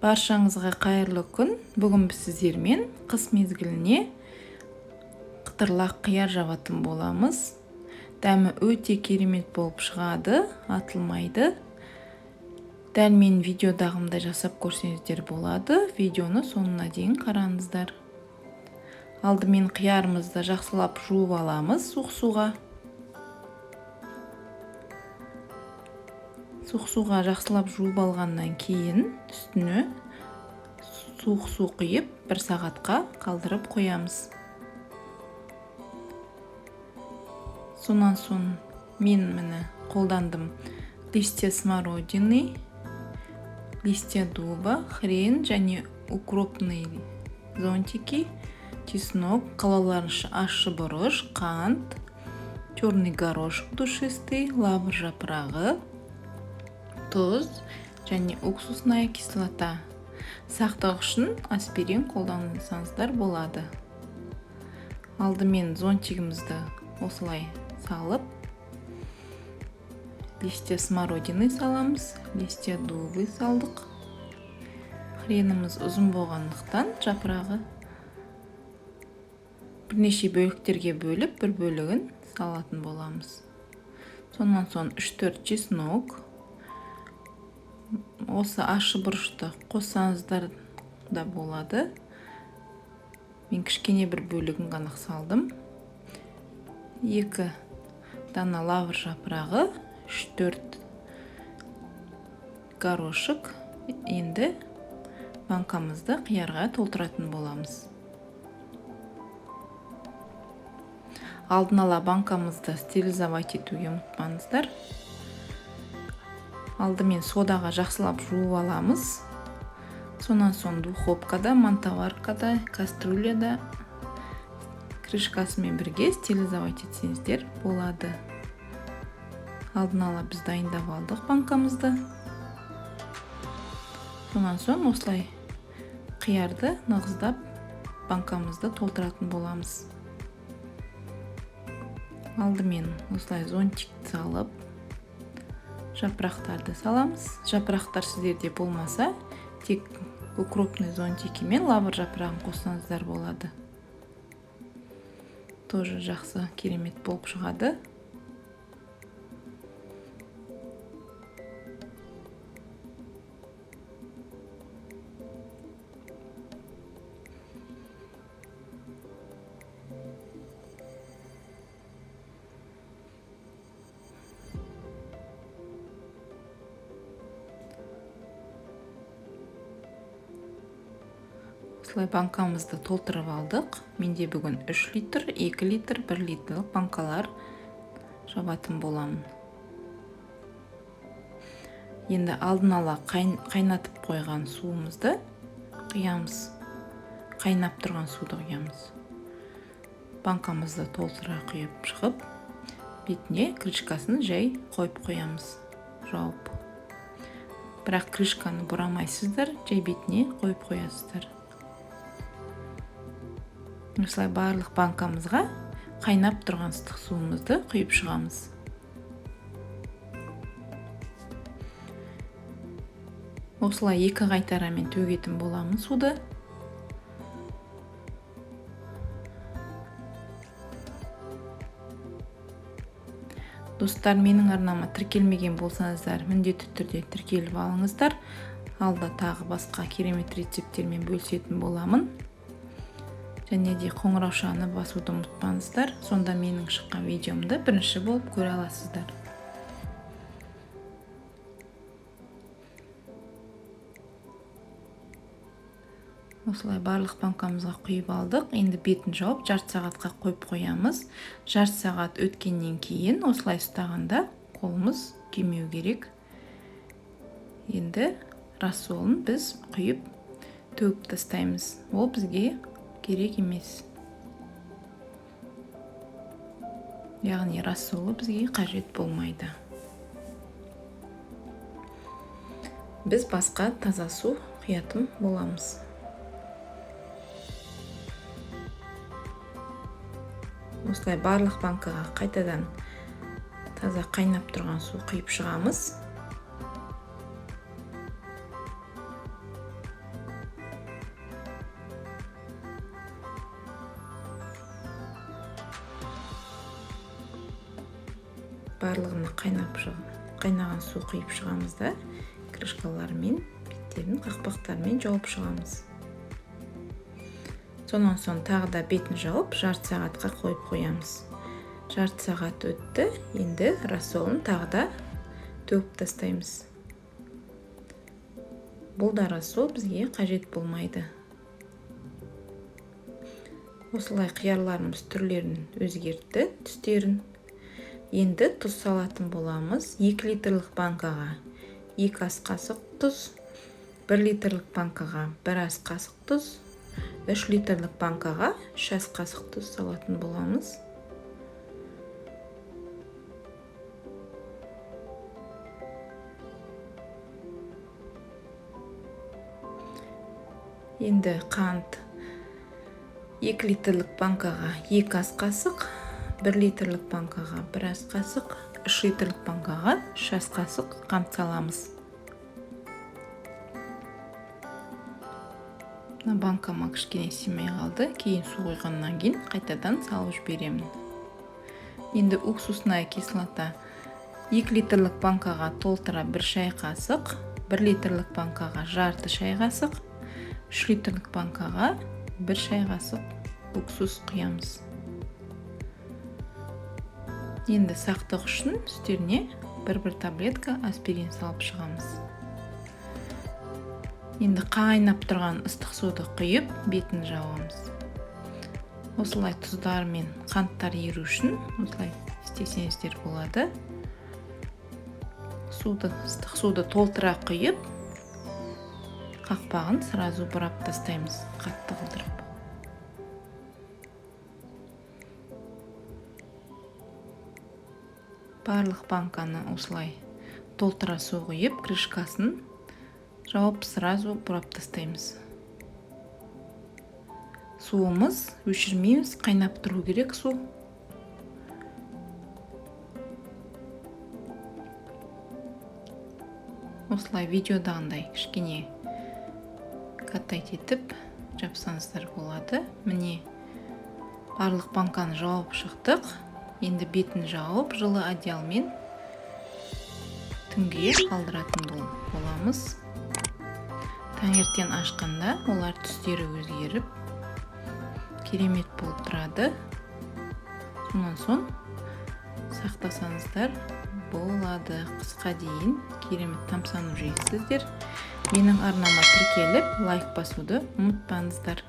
Баршаңызға қайырлы күн. Бүгін біз сіздермен қыс мезгіліне қытырлақ қияр жабатын боламыз. Дәмі өте керемет болып шығады, атылмайды. Дәл мен видеодағымда жасап көрсеңіздер болады. Видеоны соңына дейін қараңыздар. Алдымен қиярымызды жақсылап жуып аламыз суық суға. Суық суға жақсылап жуып алғаннан кейін үстіне суық су құйып 1 сағатқа қалдырып қоямыз. Сонан соң мен міне қолдандым листья смородины, листья дуба, хрен және укропные зонтики, чеснок, қалауларынша ащы бұрыш, қант, черный горошек душистый, лавр жапырағы, тұз және уксусная кислота. Сақтық үшін аспирин қолдансаңыздар болады. Алдымен зонтигімізді осылай салып, листья смородины саламыз, листья дубы салдық. Хреніміз ұзын болғандықтан жапырағы бірнеше бөліктерге бөліп, бір бөлігін салатын боламыз. Сонан соң 3-4 чеснок. Осы ащы бұрышты қоссаңыздар да болады. Мен кішкене бір бөлігін ғана салдым. 2 дана лавр жапырағы, 3-4 горошек. Енді банкамызды қиярға толтыратын боламыз. Алдын ала банкамызды стерилизовать етуге ұмытпаңыздар. Алдымен содаға жақсылап жуып аламыз. Сонан соң духовкада, мантоваркада, кастрюляда крышкасымен бірге стерилизовать етсеңіздер болады. Алдын ала біз дайындап алдық банкамызды. Сонан соң осылай қиярды нығыздап банкамызды толтыратын боламыз. Алдымен осылай зонтикті салып, жапырақтарды саламыз. Жапырақтар сіздерде болмаса, тек укропный зонтики мен лавр жапырағын қоссаңыздар болады. Тоже жақсы керемет болып шығады. Осылай банкамызды толтырып алдық. Менде бүгін 3 литр, 2 литр, 1 литрлік банкалар жабатын боламын. Енді алдын ала қайнатып қойған суымызды құямыз. Қайнап тұрған суды құямыз. Банкамызды толтыра құйып шығып, бетіне крышкасын жай қойып қоямыз. Жауып. Бірақ крышканы бұрамайсыздар, жай бетіне қойып қоясыздар. Осылай барлық банкамызға қайнап тұрған ыстық суымызды құйып шығамыз. Осылай 2 қайтарамен төгетін боламыз суды. Достар, менің арнама тіркелмеген болсаңыздар, міндетті түрде тіркеліп алыңыздар. Алда тағы басқа керемет рецепттермен бөлісетін боламын. Және де қоңыраушаны басуды ұмытпаңыздар. Сонда менің шыққан видеомды бірінші болып көре аласыздар. Осылай барлық банкамызға құйып алдық. Енді бетін жауып, жарты сағатқа қойып қоямыз. Жарты сағат өткеннен кейін осылай ұстағанда қолымыз күймеу керек. Енді рассолын біз құйып төгіп тастаймыз. Ол бізге керек емес. Яғни рассолы бізге қажет болмайды. Біз басқа таза су құятын боламыз. Осылай барлық банкаға қайтадан таза қайнап тұрған су құйып шығамыз. барлығына қайнаған су құйып шығамыз да, крышкаларымен, беттерін қақпақтармен жауып шығамыз. Сонан соң тағы да бетін жауып, жарты сағатқа қойып қоямыз. Жарты сағат өтті, енді рассолын тағы да төгіп тастаймыз. Бұл да рассол бізге қажет болмайды. Осылай қиярларымыз түрлерін өзгертті, түстерін. Енді тұз салатын боламыз. 2 литрлік банкаға 2 ас қасық тұз, 1 литрлік банкаға 1 ас қасық тұз, 3 литрлік банкаға 3 ас қасық тұз салатын боламыз. Енді қант 2 литрлік банкаға 2 ас қасық, 1 литрлік банкаға 1 ас қасық, 3 литрлік банкаға 3 ас қасық қант саламыз. Банкама кішкене симей қалды, кейін су құйғаннан кейін қайтадан салып жіберемін. Енді уксусная кислота 2 литрлік банкаға толтыра 1 шай қасық, 1 литрлік банкаға жарты шай қасық, 3 литрлік банкаға 1 шай қасық уксус құямыз. Енді сақтық үшін үстеріне 1-1 таблетка аспирин салып шығамыз. Енді қайнап тұрған ыстық суды құйып, бетін жауамыз. Осылай тұздар мен қанттар еру үшін осылай істесеңіздер болады. Ыстық суды толтыра құйып, қақпағын сразу бұрап тастаймыз, қатты қылдырып. Барлық банканы осылай толтыра су құйып, крышкасын жауып сразу бұрап тастаймыз. Суымыз өшірмейміз, қайнап тұру керек су. Осылай видеодағындай кішкене катать етіп жапсаңыздар болады. Міне барлық банканы жауып шықтық. Енді бетін жауып, жылы одеялмен түнге қалдыратын боламыз. Таңертең ашқанда олар түстері өзгеріп, керемет болып тұрады. Сонан соң сақтасаңыздар болады. Қысқа дейін керемет тамсанып жейсіздер. Менің арнама тіркеліп, лайк басуды ұмытпаңыздар.